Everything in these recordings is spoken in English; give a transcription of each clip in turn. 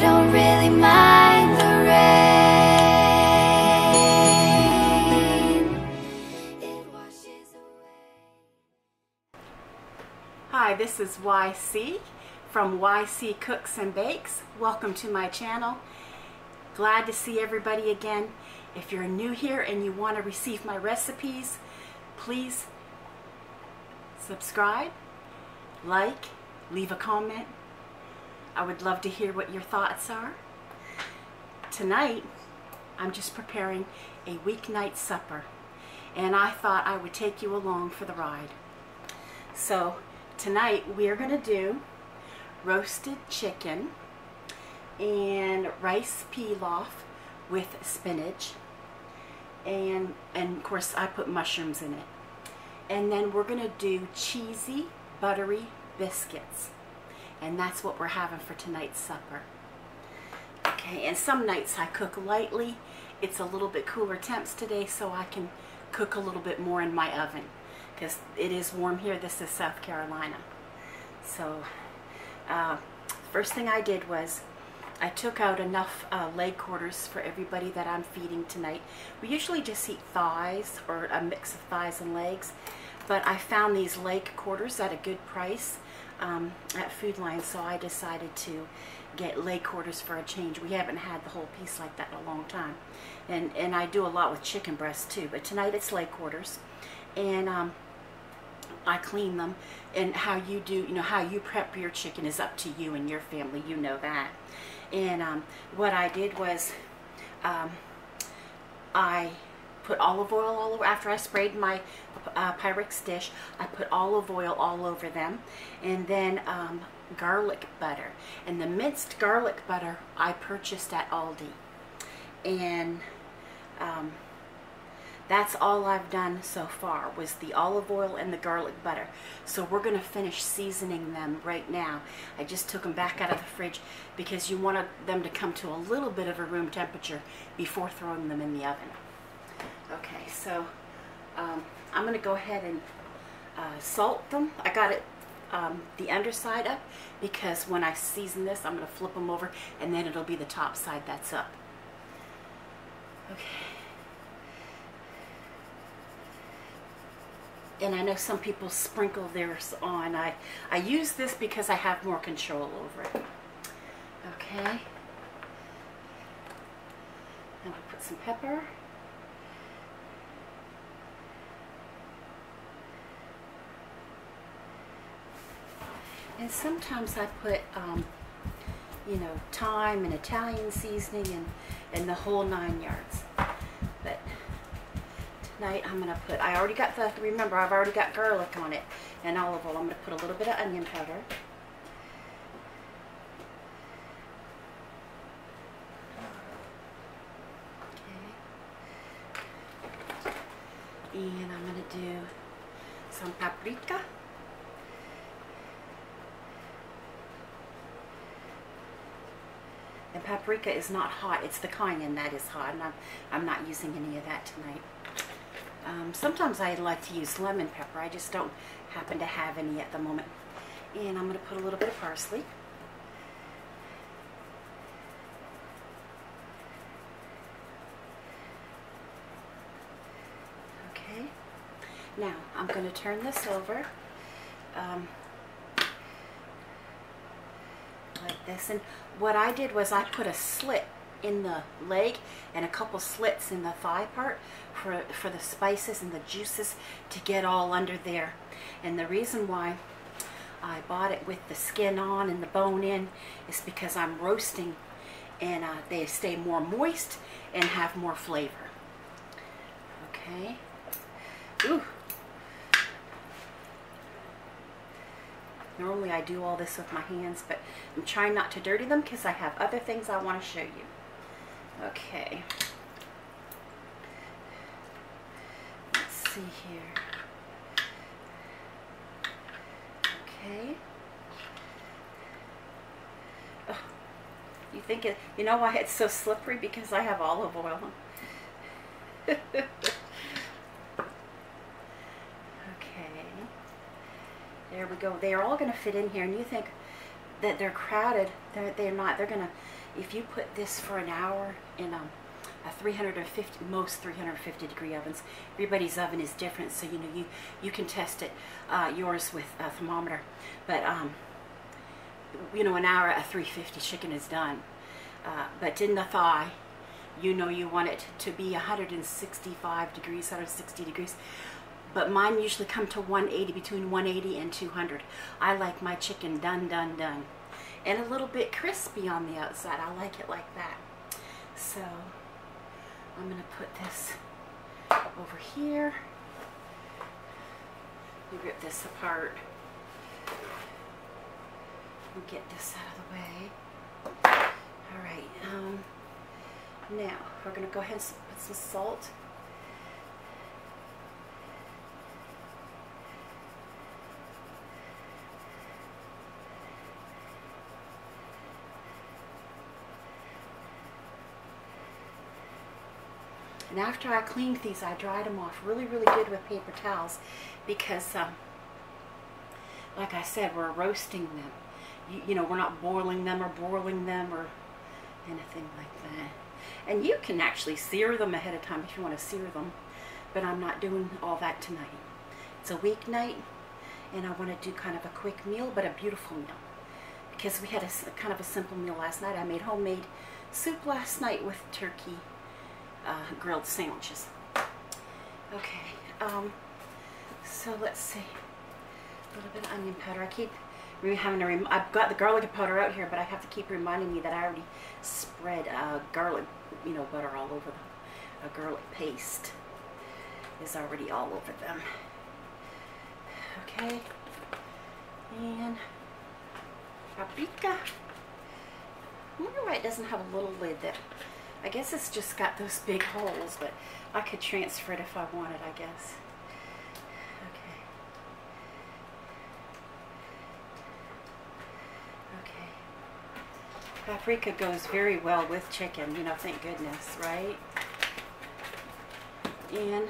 I don't really mind the rain. It washes away. Hi, this is YC from YC Cooks and Bakes. Welcome to my channel. Glad to see everybody again. If you're new here and you want to receive my recipes, please subscribe, like, leave a comment. I would love to hear what your thoughts are. Tonight, I'm just preparing a weeknight supper, and I thought I would take you along for the ride. So tonight we're going to do roasted chicken and rice pilaf with spinach, and of course I put mushrooms in it. And then we're going to do cheesy, buttery biscuits. And that's what we're having for tonight's supper. Okay, and some nights I cook lightly. It's a little bit cooler temps today, so I can cook a little bit more in my oven because it is warm here. This is South Carolina. So first thing I did was I took out enough leg quarters for everybody that I'm feeding tonight. We usually just eat thighs or a mix of thighs and legs, but I found these leg quarters at a good price at Food Line, so I decided to get leg quarters for a change. We haven't had the whole piece like that in a long time, and I do a lot with chicken breast too, but tonight it's leg quarters. And I clean them, and how you do, how you prep your chicken is up to you and your family, you know that. And what I did was I put olive oil all over. After I sprayed my Pyrex dish, I put olive oil all over them, and then garlic butter. And the minced garlic butter I purchased at Aldi, and that's all I've done so far, was the olive oil and the garlic butter. So we're going to finish seasoning them right now. I just took them back out of the fridge because you want them to come to a little bit of a room temperature before throwing them in the oven. Okay, so I'm going to go ahead and salt them. I got it the underside up because when I season this, I'm going to flip them over, and then it'll be the top side that's up. Okay. And I know some people sprinkle theirs on. I use this because I have more control over it. Okay. I'm going to put some pepper. And sometimes I put, thyme and Italian seasoning and the whole 9 yards. But tonight I'm going to put, remember I've already got garlic on it and olive oil. I'm going to put a little bit of onion powder. Okay. And I'm going to do some paprika. And paprika is not hot, it's the cayenne that is hot, and I'm not using any of that tonight. Sometimes I like to use lemon pepper. I just don't happen to have any at the moment. And I'm going to put a little bit of parsley. Okay. Now I'm going to turn this over like this. And what I did was I put a slit in the leg and a couple slits in the thigh part for the spices and the juices to get all under there. And the reason why I bought it with the skin on and the bone in is because I'm roasting, and they stay more moist and have more flavor. Okay. Ooh. Normally I do all this with my hands, but I'm trying not to dirty them because I have other things I want to show you. Okay. Let's see here. Okay. Oh, you think it, you know why it's so slippery? Because I have olive oil. Okay. There we go. They are all going to fit in here, and you think that they're crowded, They're not. They're gonna, if you put this for an hour in a 350, most 350 degree ovens. Everybody's oven is different, so you know you can test it, yours with a thermometer. But you know, an hour at 350 chicken is done. But in the thigh, you know, you want it to be 165 degrees, 160 degrees. But mine usually come to 180, between 180 and 200. I like my chicken done, done, done. And a little bit crispy on the outside. I like it like that. So I'm going to put this over here. Let me rip this apart and get this out of the way. All right. Now we're going to go ahead and put some salt. And after I cleaned these, I dried them off really, really good with paper towels because, like I said, we're roasting them. You know, we're not boiling them or broiling them or anything like that. And you can actually sear them ahead of time if you want to sear them, but I'm not doing all that tonight. It's a weeknight, and I want to do kind of a quick meal, but a beautiful meal. Because we had a kind of a simple meal last night. I made homemade soup last night with turkey. Grilled sandwiches. Okay, so let's see. A little bit of onion powder. I keep having to I've got the garlic powder out here, but I have to keep reminding me that I already spread garlic, you know, butter all over them. Garlic paste is already all over them. Okay, and paprika. I wonder why it doesn't have a little lid. That, I guess it's just got those big holes, but I could transfer it if I wanted, I guess. Okay. Okay. Paprika goes very well with chicken, you know, thank goodness, right? And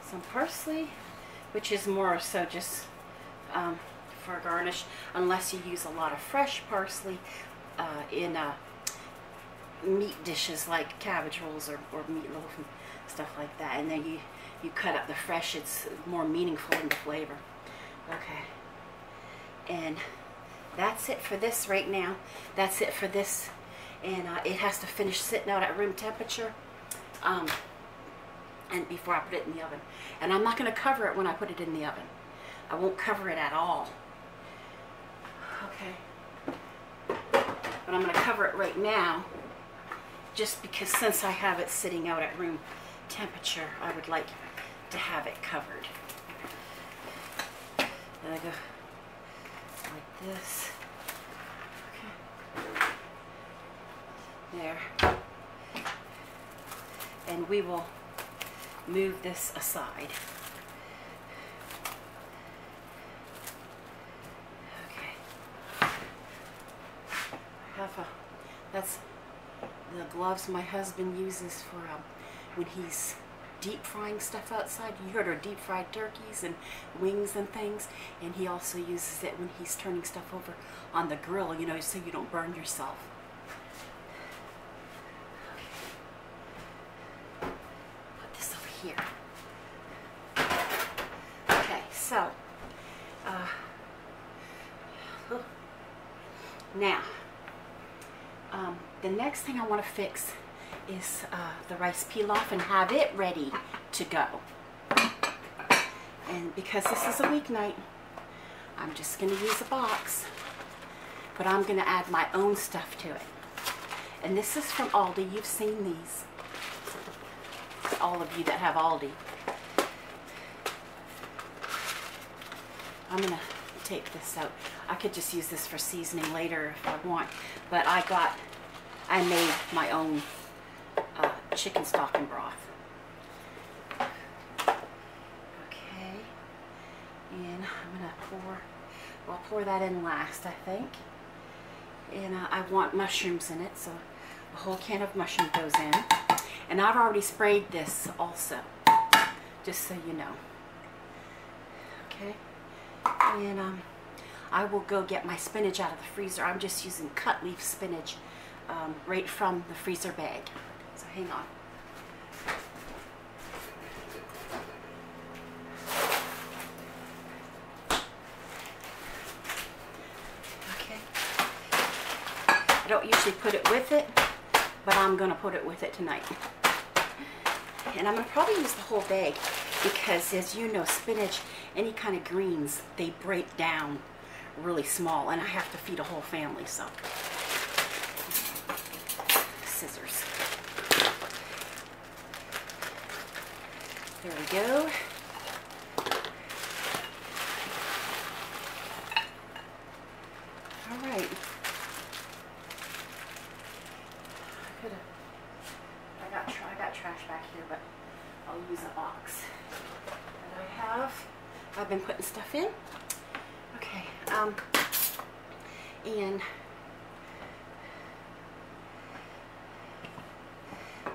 some parsley, which is more so just for a garnish, unless you use a lot of fresh parsley in meat dishes like cabbage rolls or meatloaf and stuff like that. And then you cut up the fresh, it's more meaningful in the flavor. Okay. And that's it for this right now. That's it for this. And it has to finish sitting out at room temperature and before I put it in the oven. And I'm not going to cover it when I put it in the oven. I won't cover it at all. Okay. But I'm going to cover it right now, just because since I have it sitting out at room temperature, I would like to have it covered. And I go like this. Okay. There. And we will move this aside. Okay. That's the gloves my husband uses for when he's deep frying stuff outside. You heard of deep fried turkeys and wings and things, and he also uses it when he's turning stuff over on the grill, you know, so you don't burn yourself. Put this over here. Okay, so now the next thing I want to fix is the rice pilaf and have it ready to go. And because this is a weeknight, I'm just going to use a box, but I'm going to add my own stuff to it. And this is from Aldi. You've seen these, all of you that have Aldi. I'm going to take this out. I could just use this for seasoning later if I want, but I made my own chicken stock and broth. Okay, and I'm gonna I'll pour that in last, I think. And I want mushrooms in it, so a whole can of mushrooms goes in. And I've already sprayed this also, just so you know. Okay, and I will go get my spinach out of the freezer. I'm just using cut leaf spinach right from the freezer bag. So hang on. Okay. I don't usually put it with it, but I'm going to put it with it tonight. And I'm going to probably use the whole bag because, as you know, spinach, any kind of greens, they break down really small, and I have to feed a whole family, so. Scissors. There we go. All right. I got trash back here, but I'll use a box that I have. I've been putting stuff in. Okay. And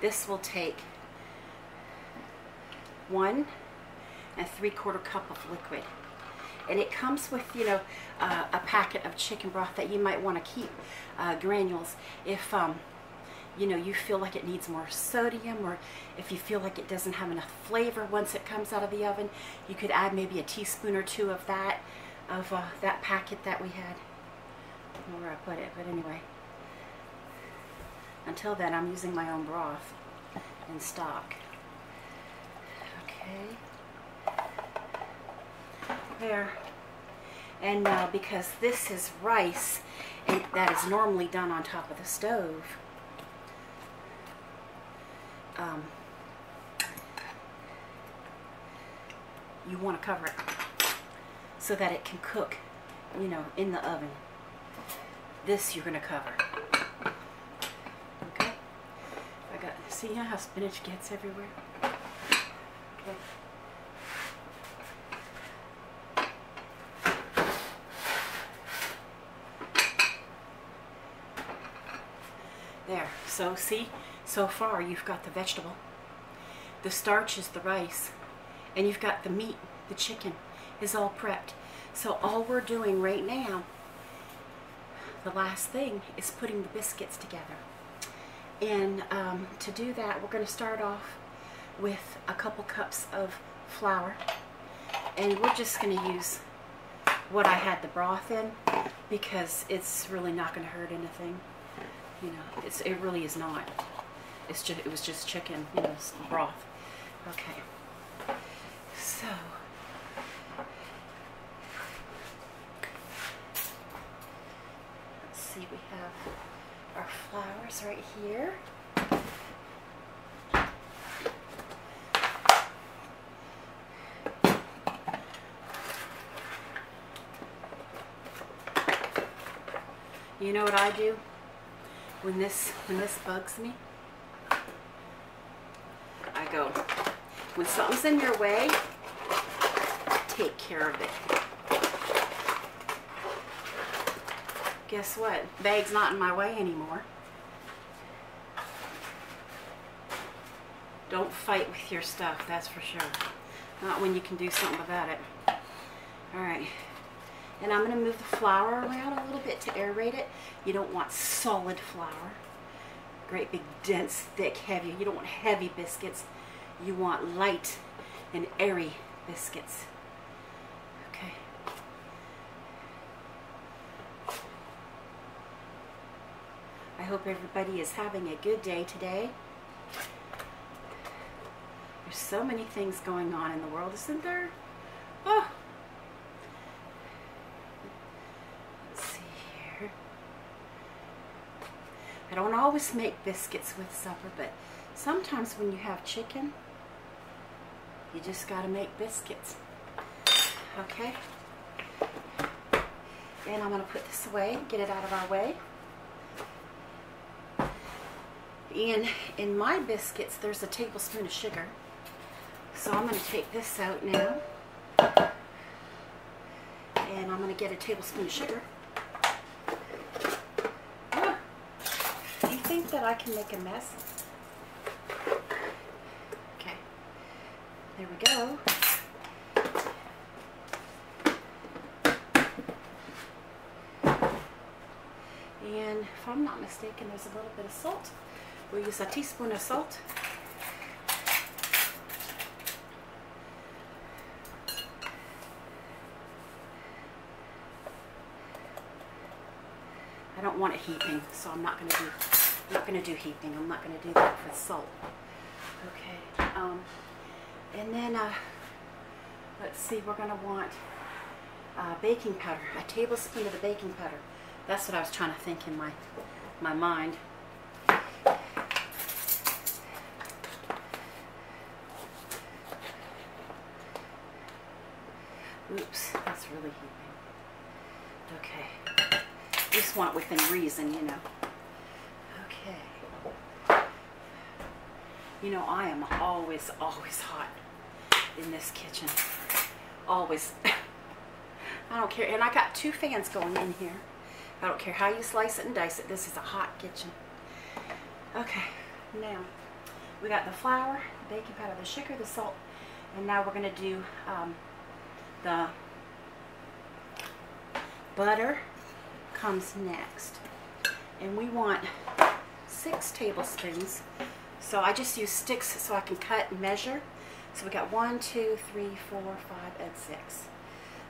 this will take 1 3/4 cup of liquid, and it comes with, you know, a packet of chicken broth that you might want to keep granules if you know, you feel like it needs more sodium, or if you feel like it doesn't have enough flavor once it comes out of the oven. You could add maybe a teaspoon or 2 of that packet that we had. I don't know where I put it, but anyway. Until then, I'm using my own broth and stock. Okay. There. And now, because this is rice, and that is normally done on top of the stove, you want to cover it so that it can cook, you know, in the oven. This you're going to cover. Okay? See how spinach gets everywhere? Okay. There. So see, so far you've got the vegetable, the starch is the rice, and you've got the meat, the chicken is all prepped. So all we're doing right now, the last thing, is putting the biscuits together. And to do that, we're going to start off with a couple cups of flour, and we're just going to use what I had the broth in, because it's really not going to hurt anything. You know, it really is not. It was just chicken, you know, broth. Okay. So let's see, we have our flours right here. You know what I do when this bugs me? I go, when something's in your way, take care of it. Guess what? Bag's not in my way anymore. Don't fight with your stuff, that's for sure. Not when you can do something about it. Alright. And I'm going to move the flour around a little bit to aerate it. You don't want solid flour. Great big, dense, thick, heavy. You don't want heavy biscuits. You want light and airy biscuits. Okay. I hope everybody is having a good day today. There's so many things going on in the world, isn't there? Oh. Let's see here. I don't always make biscuits with supper, but sometimes when you have chicken, you just gotta make biscuits. Okay? And I'm gonna put this away, get it out of our way. And in my biscuits, there's a tablespoon of sugar. So I'm gonna take this out now. And I'm gonna get a tablespoon of sugar. Ah, do you think that I can make a mess? Okay, there we go. And if I'm not mistaken, there's a little bit of salt. We'll use a teaspoon of salt. I don't want it heaping, so I'm not going to do heaping. I'm not going to do that with salt. Okay. And then let's see. We're going to want baking powder. A tablespoon of the baking powder. That's what I was trying to think in my mind. Oops, that's really heaping. Okay. Just want it within reason, you know. Okay. You know, I am always hot in this kitchen. Always. I don't care. And I got 2 fans going in here. I don't care how you slice it and dice it. This is a hot kitchen. Okay. Now, we got the flour, the baking powder, the sugar, the salt. And now we're going to do the butter comes next. And we want 6 tablespoons. So I just use sticks so I can cut and measure. So we got 1, 2, 3, 4, 5, and 6.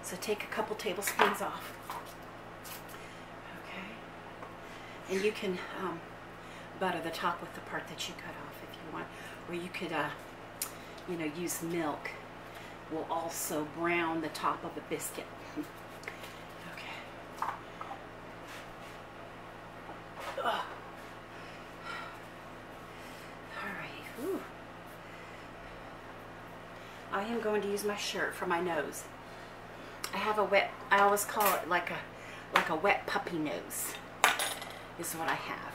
So take a couple tablespoons off. Okay. And you can butter the top with the part that you cut off if you want. Or you could, you know, use milk. Will also brown the top of a biscuit. Okay. Ugh. Alright. Ooh. I am going to use my shirt for my nose. I have a wet, I always call it like a wet puppy nose is what I have.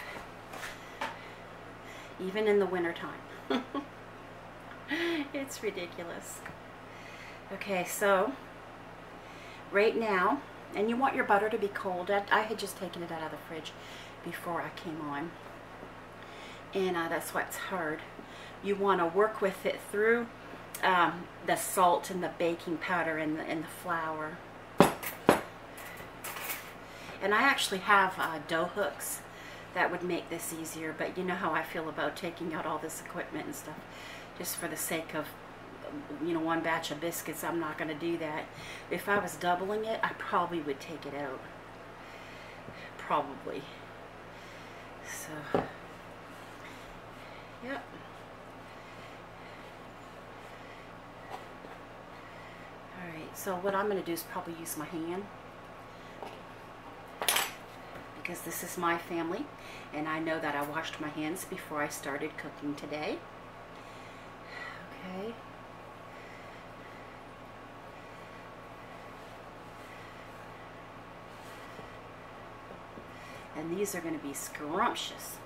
Even in the winter time. It's ridiculous. Okay, so right now, and you want your butter to be cold. I had just taken it out of the fridge before I came on. And that's why it's hard. You want to work with it through the salt and the baking powder and the flour. And I actually have dough hooks that would make this easier, but you know how I feel about taking out all this equipment and stuff just for the sake of, you know, 1 batch of biscuits. I'm not going to do that. If I was doubling it, I probably would take it out. Probably. So, yep. Alright, so what I'm going to do is probably use my hand, because this is my family, and I know that I washed my hands before I started cooking today. Okay. And these are going to be scrumptious.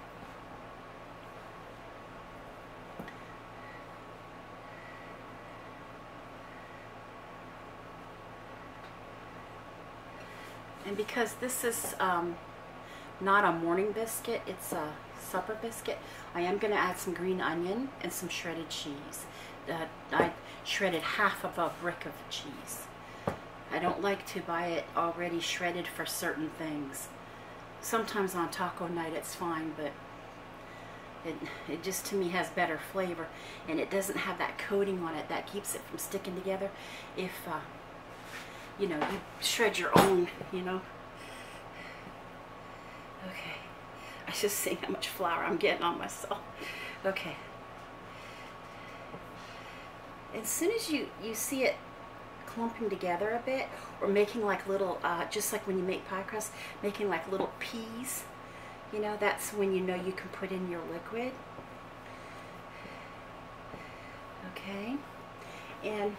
And because this is not a morning biscuit, it's a supper biscuit, I am going to add some green onion and some shredded cheese. I shredded half of a brick of cheese. I don't like to buy it already shredded for certain things. Sometimes on taco night it's fine, but it just to me has better flavor, and it doesn't have that coating on it that keeps it from sticking together. If you know, you shred your own, you know. Okay, I was just seeing how much flour I'm getting on myself. Okay. As soon as you see it clumping together a bit, or making like little, just like when you make pie crust, making like little peas, you know, that's when you know you can put in your liquid. Okay, and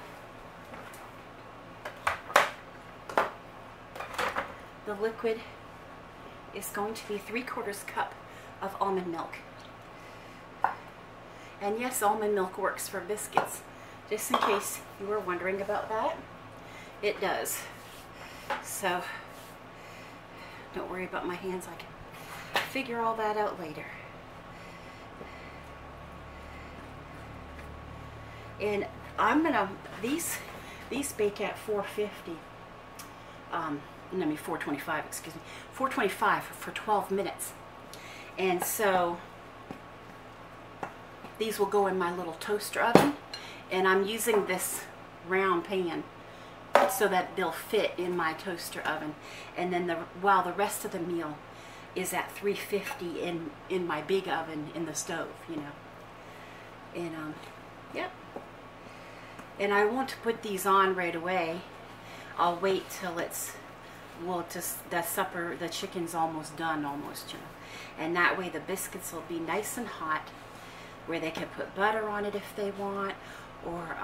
the liquid is going to be 3/4 cup of almond milk. And yes, almond milk works for biscuits. Just in case you were wondering about that, it does. So don't worry about my hands. I can figure all that out later. And I'm gonna, these bake at 450. I mean 425, excuse me, 425 for 12 minutes. And so these will go in my little toaster oven, and I'm using this round pan so that they'll fit in my toaster oven. And then while the rest of the meal is at 350 in my big oven in the stove, you know. And yep. And I won't put these on right away. I'll wait till it's, well, just the supper, the chicken's almost done, almost, you know. And that way the biscuits will be nice and hot, where they can put butter on it if they want, or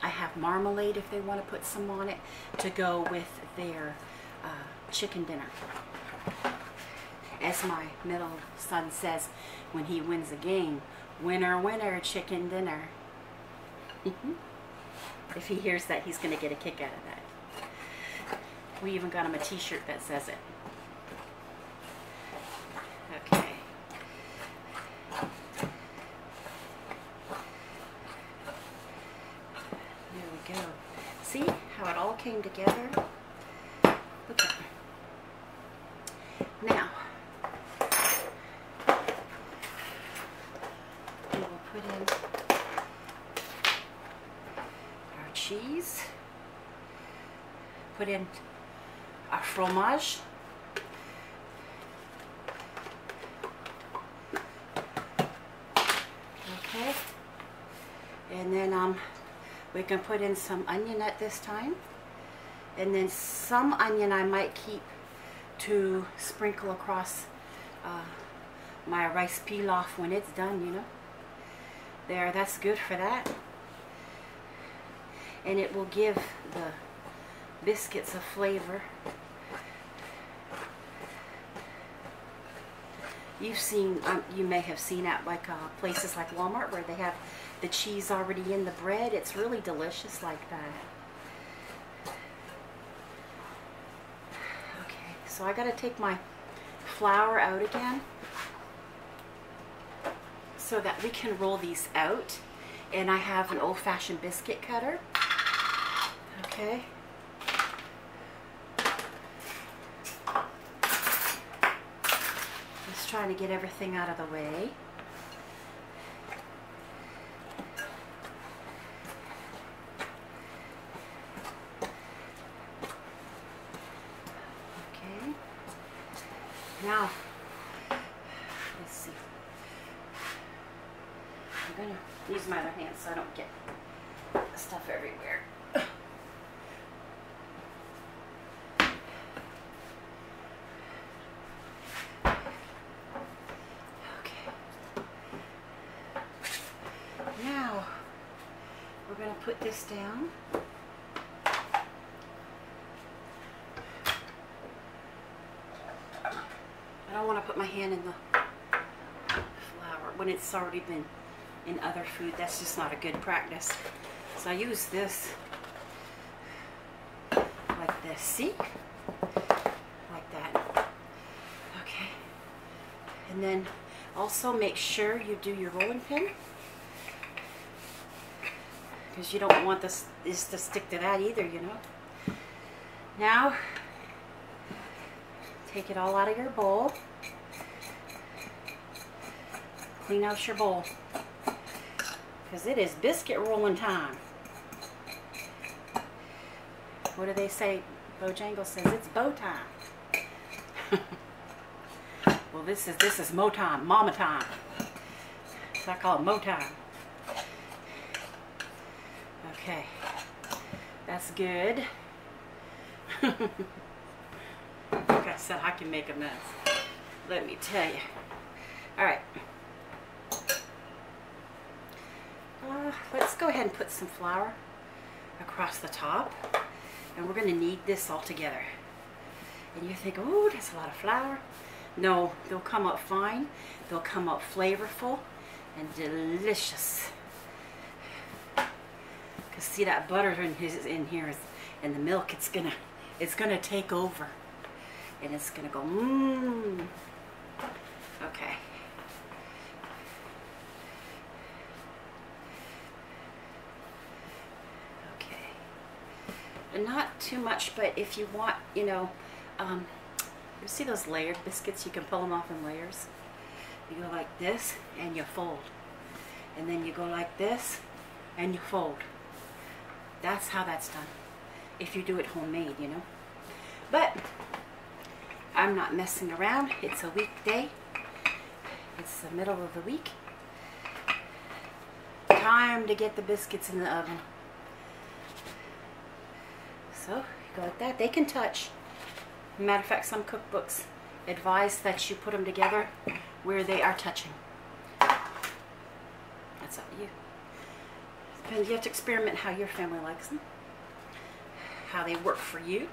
I have marmalade if they want to put some on it to go with their chicken dinner. As my middle son says when he wins a game, winner, winner, chicken dinner. If he hears that, he's going to get a kick out of that. We even got him a t-shirt that says it. Okay. There we go. See how it all came together? Look at it. Now, we will put in our cheese, put in our fromage, okay, and then we can put in some onion at this time, and then some onion I might keep to sprinkle across my rice pilaf when it's done, you know. There, that's good for that. And it will give the biscuits a flavor. You've seen, you may have seen at like places like Walmart where they have the cheese already in the bread. It's really delicious like that. Okay, so I gotta take my flour out again so that we can roll these out. And I have an old-fashioned biscuit cutter. Okay. Just trying to get everything out of the way. Okay. Now, let's see. I'm going to use my other hand so I don't get stuff everywhere. Now, we're going to put this down. I don't want to put my hand in the flour when it's already been in other food. That's just not a good practice. So I use this like this. See? Like that. Okay. And then also make sure you do your rolling pin, because you don't want this to stick to that either, you know. Now, take it all out of your bowl. Clean out your bowl, because it is biscuit rolling time. What do they say? Bojangles says it's bow time. Well, this is mo time, mama time. So I call it mo time. Okay, that's good. Like I said, I can make a mess. Let me tell you. All right. Let's go ahead and put some flour across the top, and we're going to knead this all together. And you think, oh, that's a lot of flour. No, they'll come up fine. They'll come up flavorful and delicious. Cause see that butter in here and the milk. It's gonna take over, and it's gonna go mmm. Okay. And not too much, but if you want, you know, you see those layered biscuits? You can pull them off in layers. You go like this and you fold. And then you go like this and you fold. That's how that's done. If you do it homemade, you know. But I'm not messing around. It's a weekday. It's the middle of the week. Time to get the biscuits in the oven. So you go like that. They can touch. Matter of fact, some cookbooks advise that you put them together where they are touching. That's up to you. Depends. You have to experiment how your family likes them, how they work for you.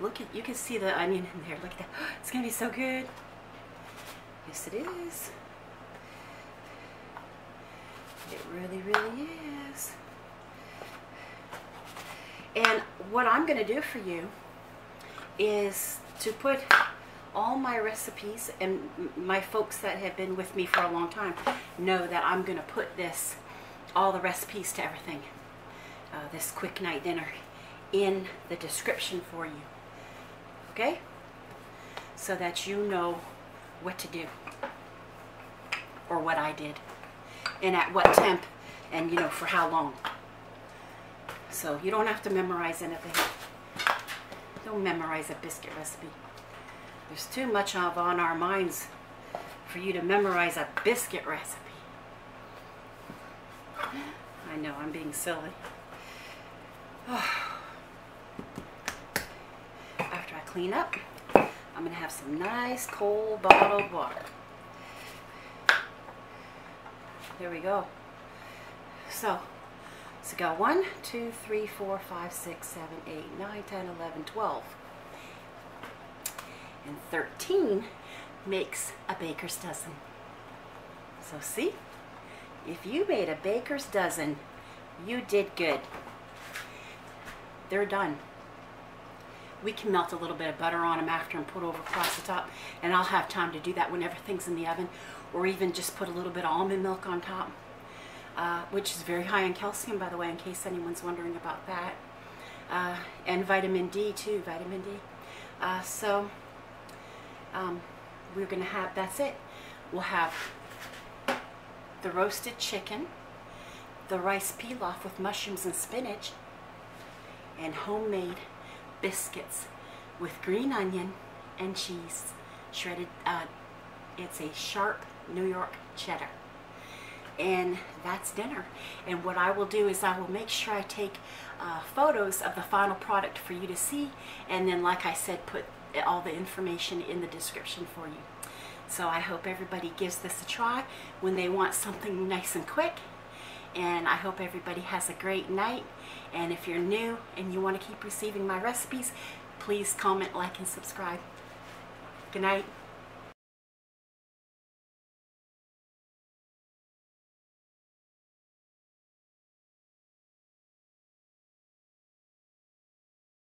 Look at, you can see the onion in there. Look at that. It's gonna be so good. Yes, it is. It really, really is. And what I'm gonna do for you is to put all my recipes, and my folks that have been with me for a long time know that I'm gonna put this, all the recipes to everything, this quick night dinner, in the description for you. Okay? So that you know what to do, or what I did, and at what temp, and you know, for how long. So you don't have to memorize anything. Don't memorize a biscuit recipe. There's too much of on our minds for you to memorize a biscuit recipe. I know, I'm being silly. After I clean up, I'm going to have some nice cold bottled water. There we go. So got 1, 2, 3, 4, 5, 6, 7, 8, 9, 10, 11, 12. And 13 makes a baker's dozen. So see, if you made a baker's dozen, you did good. They're done. We can melt a little bit of butter on them after and put over across the top, and I'll have time to do that when everything's in the oven, or even just put a little bit of almond milk on top, which is very high in calcium, by the way, in case anyone's wondering about that, and vitamin D too, vitamin D. We're gonna have, that's it. We'll have the roasted chicken, the rice pilaf with mushrooms and spinach, and homemade biscuits with green onion and cheese, shredded, it's a sharp New York cheddar. And that's dinner. And what I will do is I will make sure I take photos of the final product for you to see, and then, like I said, put all the information in the description for you. So I hope everybody gives this a try when they want something nice and quick. And I hope everybody has a great night. And if you're new and you want to keep receiving my recipes, please comment, like, and subscribe. Good night.